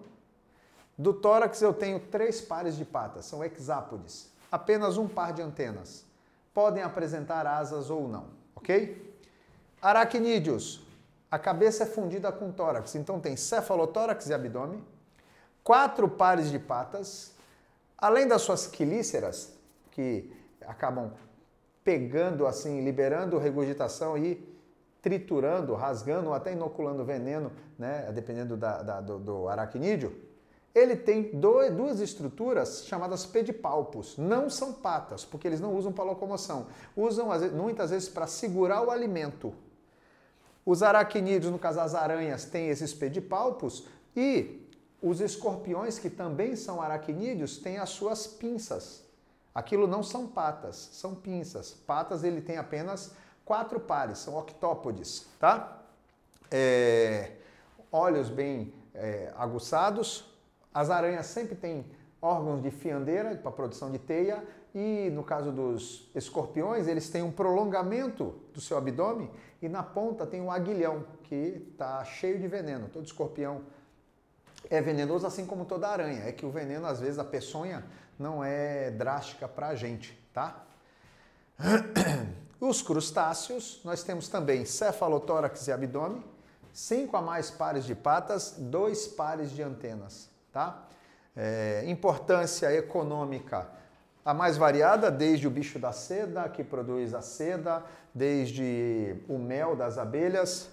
Do tórax eu tenho 3 pares de patas, são hexápodes. Apenas um par de antenas. Podem apresentar asas ou não, ok? Aracnídeos, a cabeça é fundida com tórax, então tem cefalotórax e abdômen. 4 pares de patas. Além das suas quelíceras, que acabam pegando assim, liberando regurgitação e triturando, rasgando ou até inoculando veneno, né, dependendo do aracnídeo, ele tem 2 estruturas chamadas pedipalpos. Não são patas, porque eles não usam para locomoção. Usam muitas vezes para segurar o alimento. Os aracnídeos, no caso as aranhas, têm esses pedipalpos e os escorpiões, que também são aracnídeos, têm as suas pinças. Aquilo não são patas, são pinças. Patas ele tem apenas 4 pares, são octópodes, tá? Olhos bem aguçados. As aranhas sempre têm órgãos de fiandeira para produção de teia e no caso dos escorpiões, eles têm um prolongamento do seu abdômen e na ponta tem um aguilhão que está cheio de veneno. Todo escorpião é venenoso, assim como toda aranha. É que o veneno, às vezes, a peçonha não é drástica para a gente, tá? Os crustáceos, nós temos também cefalotórax e abdômen, 5 a mais pares de patas, 2 pares de antenas, tá? Importância econômica, a mais variada, desde o bicho da seda, que produz a seda, desde o mel das abelhas.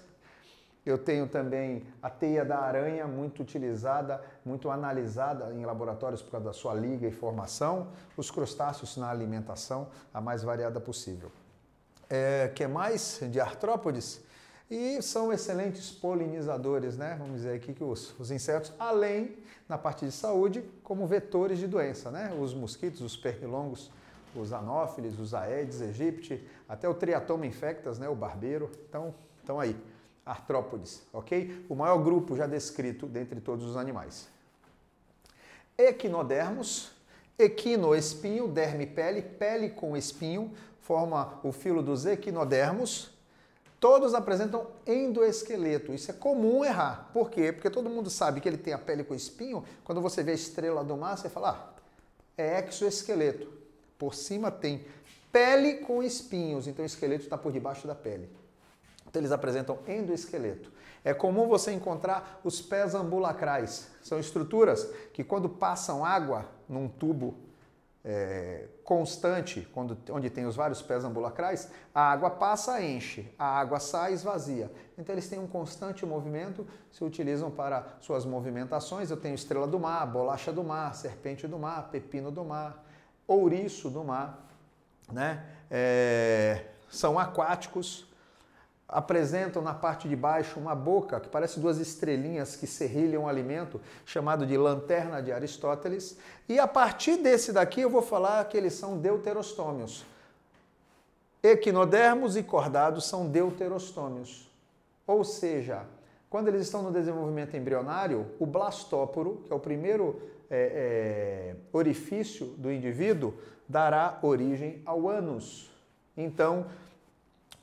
Eu tenho também a teia da aranha, muito utilizada, muito analisada em laboratórios por causa da sua liga e formação. Os crustáceos na alimentação, a mais variada possível. Que mais de artrópodes? E são excelentes polinizadores, né? Vamos dizer aqui que os insetos, além, na parte de saúde, como vetores de doença, né? Os mosquitos, os pernilongos, os anófilis, os aedes aegypti, até o triatoma infectas, né? O barbeiro, então aí. artrópodes, ok? O maior grupo já descrito dentre todos os animais. Equinodermos, equino, espinho, derme, pele, pele com espinho, forma o filo dos equinodermos. Todos apresentam endoesqueleto. Isso é comum errar. Por quê? Porque todo mundo sabe que ele tem a pele com espinho. Quando você vê a estrela do mar, você fala, é exoesqueleto. Por cima tem pele com espinhos, então o esqueleto está por debaixo da pele. Então eles apresentam endoesqueleto. É comum você encontrar os pés ambulacrais. São estruturas que quando passam água num tubo constante, onde tem os vários pés ambulacrais, a água passa, enche, a água sai, esvazia. Então eles têm um constante movimento, se utilizam para suas movimentações. Eu tenho estrela do mar, bolacha do mar, serpente do mar, pepino do mar, ouriço do mar, né? São aquáticos, apresentam na parte de baixo uma boca que parece duas estrelinhas que serrilham o alimento, chamado de lanterna de Aristóteles. E a partir desse daqui eu vou falar que eles são deuterostômios. Equinodermos e cordados são deuterostômios. Ou seja, quando eles estão no desenvolvimento embrionário, o blastóporo, que é o primeiro orifício do indivíduo, dará origem ao ânus. Então,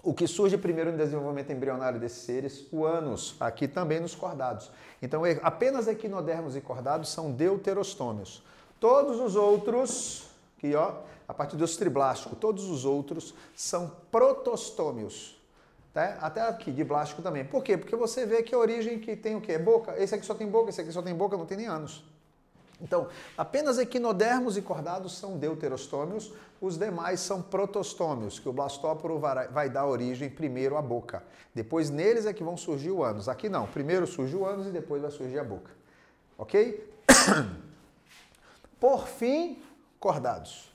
o que surge primeiro no desenvolvimento embrionário desses seres? O ânus, aqui também nos cordados. Então, apenas equinodermos e cordados são deuterostômios. Todos os outros, aqui ó, a partir do triblástico, todos os outros são protostômios. Tá? Até aqui, de blástico também. Por quê? Porque você vê que a origem que tem o quê? Boca. Esse aqui só tem boca, esse aqui só tem boca, não tem nem ânus. Então, apenas equinodermos e cordados são deuterostômios, os demais são protostômios, que o blastóporo vai dar origem primeiro à boca. Depois neles é que vão surgir o ânus. Aqui não, primeiro surge o ânus e depois vai surgir a boca. Ok? Por fim, cordados.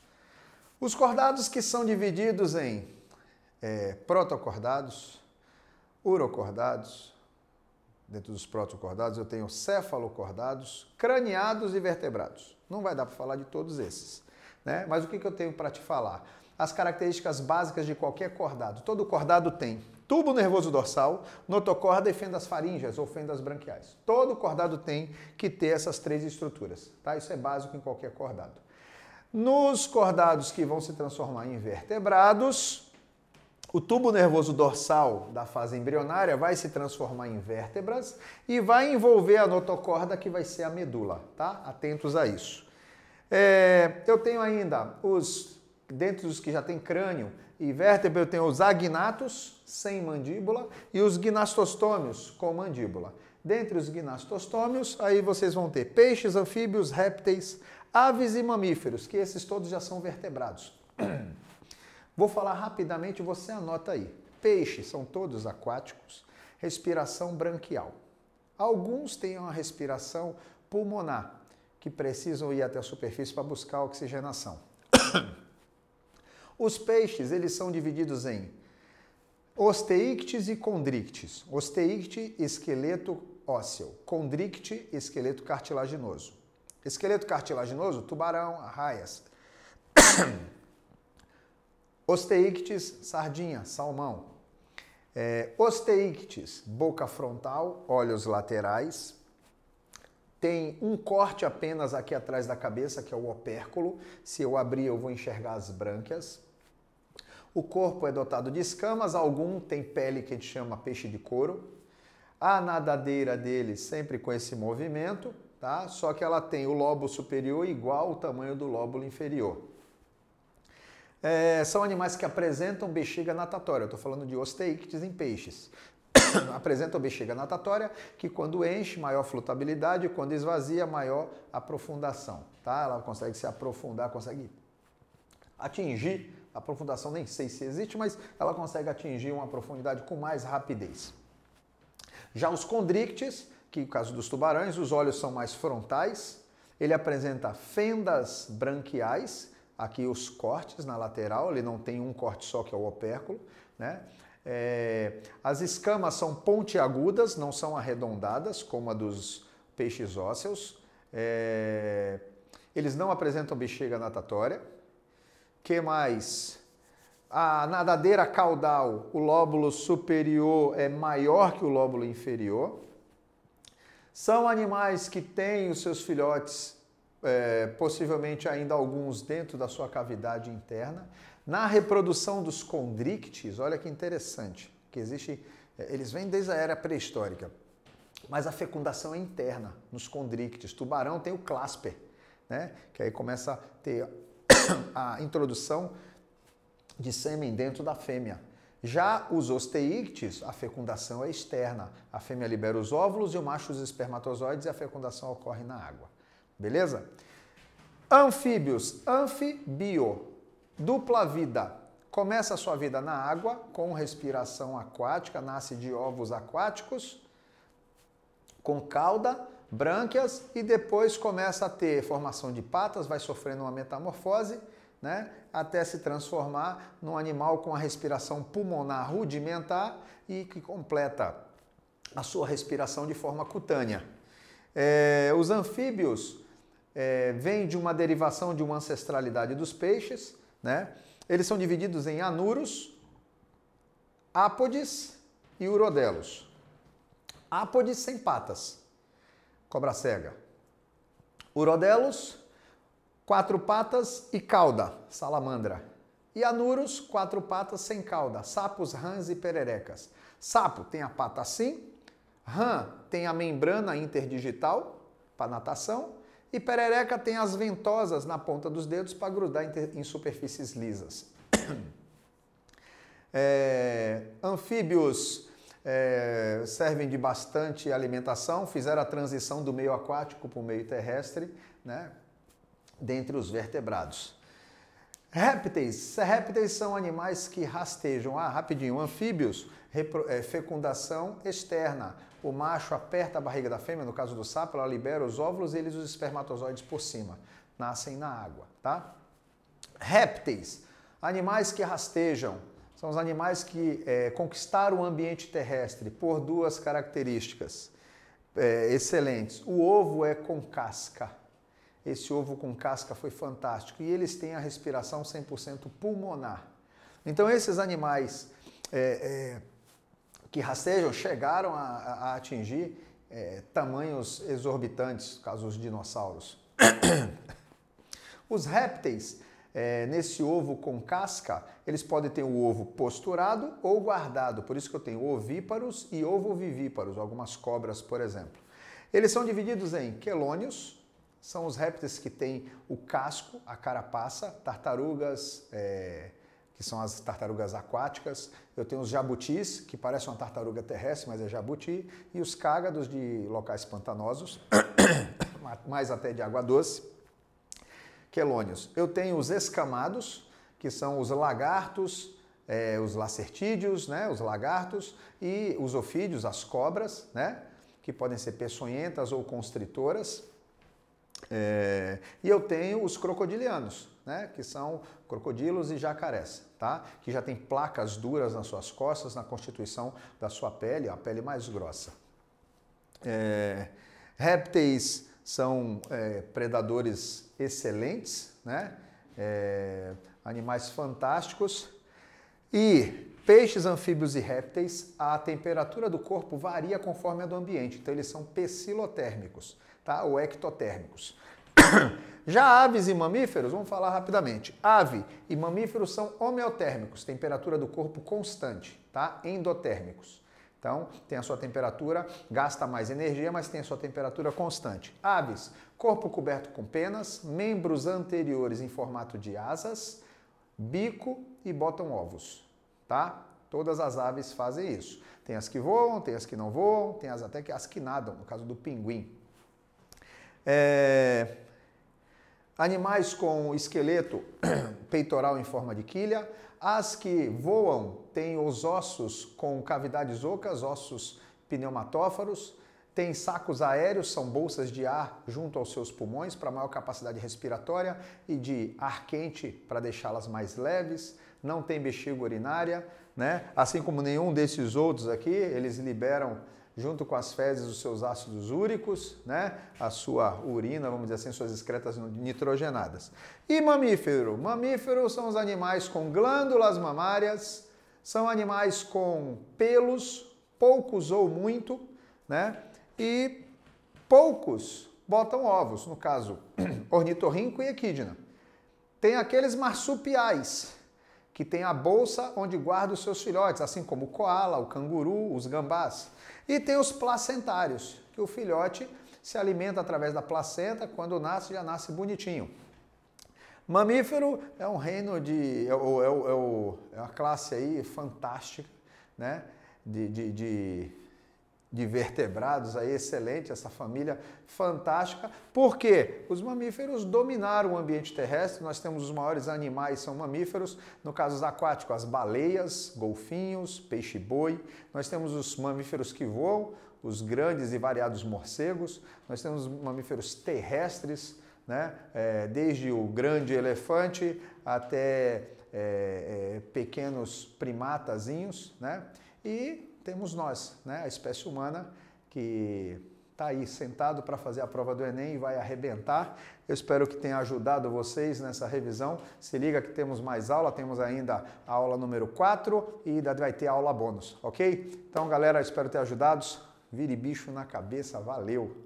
Os cordados que são divididos em protocordados, urocordados. Dentro dos protocordados eu tenho cefalocordados, craniados e vertebrados. Não vai dar para falar de todos esses, né? Mas o que eu tenho para te falar? As características básicas de qualquer cordado. Todo cordado tem tubo nervoso dorsal, notocorda e fendas faríngeas ou fendas branquiais. Todo cordado tem que ter essas três estruturas, tá? Isso é básico em qualquer cordado. Nos cordados que vão se transformar em vertebrados, o tubo nervoso dorsal da fase embrionária vai se transformar em vértebras e vai envolver a notocorda, que vai ser a medula, tá? Atentos a isso. Eu tenho ainda dentro dos que já tem crânio e vértebra, eu tenho os agnatos, sem mandíbula, e os gnastostômios, com mandíbula. Dentre os gnastostômios, aí vocês vão ter peixes, anfíbios, répteis, aves e mamíferos, que esses todos já são vertebrados. Vou falar rapidamente, você anota aí. Peixes são todos aquáticos, respiração branquial. Alguns têm uma respiração pulmonar, que precisam ir até a superfície para buscar oxigenação. Os peixes, eles são divididos em osteíctes e condrictes. Osteícte, esqueleto ósseo. Condricte, esqueleto cartilaginoso. Esqueleto cartilaginoso, tubarão, arraias. Osteíctes, sardinha, salmão. Osteíctes, boca frontal, olhos laterais. Tem um corte apenas aqui atrás da cabeça, que é o opérculo. Se eu abrir, eu vou enxergar as brânquias. O corpo é dotado de escamas, algum tem pele que a gente chama peixe de couro. A nadadeira dele sempre com esse movimento, tá? Só que ela tem o lobo superior igual ao tamanho do lóbulo inferior. São animais que apresentam bexiga natatória. Eu estou falando de osteíctes em peixes. Apresentam bexiga natatória, que quando enche, maior flutabilidade, quando esvazia, maior aprofundação. Tá? Ela consegue se aprofundar, consegue atingir a aprofundação, nem sei se existe, mas ela consegue atingir uma profundidade com mais rapidez. Já os condrictes, que no caso dos tubarões, os olhos são mais frontais, ele apresenta fendas branquiais, aqui os cortes na lateral, ele não tem um corte só, que é o opérculo, né? As escamas são pontiagudas, não são arredondadas, como a dos peixes ósseos. Eles não apresentam bexiga natatória. Que mais? A nadadeira caudal, o lóbulo superior é maior que o lóbulo inferior. São animais que têm os seus filhotes, possivelmente ainda alguns dentro da sua cavidade interna. Na reprodução dos condrictes, olha que interessante, que existe, eles vêm desde a era pré-histórica, mas a fecundação é interna nos condrictes. Tubarão tem o clasper, né? Que aí começa a ter a introdução de sêmen dentro da fêmea. Já os osteíctes, a fecundação é externa. A fêmea libera os óvulos e o macho os espermatozoides e a fecundação ocorre na água. Beleza? Anfíbios, anfibio, dupla vida. Começa a sua vida na água, com respiração aquática, nasce de ovos aquáticos, com cauda, brânquias e depois começa a ter formação de patas, vai sofrendo uma metamorfose, né, até se transformar num animal com a respiração pulmonar rudimentar e que completa a sua respiração de forma cutânea. Os anfíbios vêm de uma derivação de uma ancestralidade dos peixes, né? Eles são divididos em anuros, ápodes e urodelos. Ápodes sem patas, cobra cega. Urodelos, 4 patas e cauda, salamandra. E anuros, 4 patas sem cauda, sapos, rãs e pererecas. Sapo tem a pata assim, rã tem a membrana interdigital para natação e perereca tem as ventosas na ponta dos dedos para grudar em superfícies lisas. Anfíbios servem de bastante alimentação, fizeram a transição do meio aquático para o meio terrestre, né? Dentre os vertebrados. Répteis. Répteis são animais que rastejam. Rapidinho. Anfíbios, fecundação externa. O macho aperta a barriga da fêmea, no caso do sapo, ela libera os óvulos e eles os espermatozoides por cima. Nascem na água, tá? Répteis. Animais que rastejam. São os animais que conquistaram o ambiente terrestre por 2 características excelentes. O ovo é com casca. Esse ovo com casca foi fantástico. E eles têm a respiração 100% pulmonar. Então, esses animais que rastejam chegaram a atingir tamanhos exorbitantes, caso os dinossauros. Os répteis, nesse ovo com casca, eles podem ter o ovo posturado ou guardado. Por isso que eu tenho ovíparos e ovovivíparos, algumas cobras, por exemplo. Eles são divididos em quelônios, são os répteis que têm o casco, a carapaça, tartarugas, que são as tartarugas aquáticas. Eu tenho os jabutis, que parecem uma tartaruga terrestre, mas é jabuti, e os cágados de locais pantanosos, mais até de água doce, quelônios. Eu tenho os escamados, que são os lagartos, os lacertídeos, né, os lagartos, e os ofídeos, as cobras, né, que podem ser peçonhentas ou constritoras. E eu tenho os crocodilianos, né, que são crocodilos e jacarés, tá? Que já tem placas duras nas suas costas, na constituição da sua pele, a pele mais grossa. Répteis são predadores excelentes, né? Animais fantásticos. E peixes, anfíbios e répteis, a temperatura do corpo varia conforme a do ambiente, então eles são pecilotérmicos, tá? Ou ectotérmicos. Já aves e mamíferos, vamos falar rapidamente. Ave e mamíferos são homeotérmicos, temperatura do corpo constante, tá? Endotérmicos. Então, tem a sua temperatura, gasta mais energia, mas tem a sua temperatura constante. Aves, corpo coberto com penas, membros anteriores em formato de asas, bico e botam ovos, tá? Todas as aves fazem isso. Tem as que voam, tem as que não voam, tem até as que nadam, no caso do pinguim. Animais com esqueleto peitoral em forma de quilha. As que voam têm os ossos com cavidades ocas, ossos pneumatófaros. Tem sacos aéreos, são bolsas de ar junto aos seus pulmões para maior capacidade respiratória e de ar quente para deixá-las mais leves. Não tem bexiga urinária, né? Assim como nenhum desses outros aqui, eles liberam junto com as fezes, os seus ácidos úricos, né? A sua urina, vamos dizer assim, suas excretas nitrogenadas. E mamífero? Mamíferos são os animais com glândulas mamárias, são animais com pelos, poucos ou muito, né? E poucos botam ovos, no caso, ornitorrinco e equidna. Tem aqueles marsupiais, que tem a bolsa onde guarda os seus filhotes, assim como o coala, o canguru, os gambás. E tem os placentários, que o filhote se alimenta através da placenta, quando nasce, já nasce bonitinho. Mamífero é um reino de... é uma classe aí fantástica, né? De vertebrados aí, excelente, essa família fantástica, porque os mamíferos dominaram o ambiente terrestre. Nós temos os maiores animais, são mamíferos, no caso aquático, as baleias, golfinhos, peixe-boi. Nós temos os mamíferos que voam, os grandes e variados morcegos. Nós temos mamíferos terrestres, né? Desde o grande elefante até pequenos primatazinhos, né? E temos nós, né, a espécie humana, que está aí sentado para fazer a prova do Enem e vai arrebentar. Eu espero que tenha ajudado vocês nessa revisão. Se liga que temos mais aula, temos ainda a aula número 4 e ainda vai ter aula bônus, ok? Então, galera, espero ter ajudado. Vire bicho na cabeça, valeu!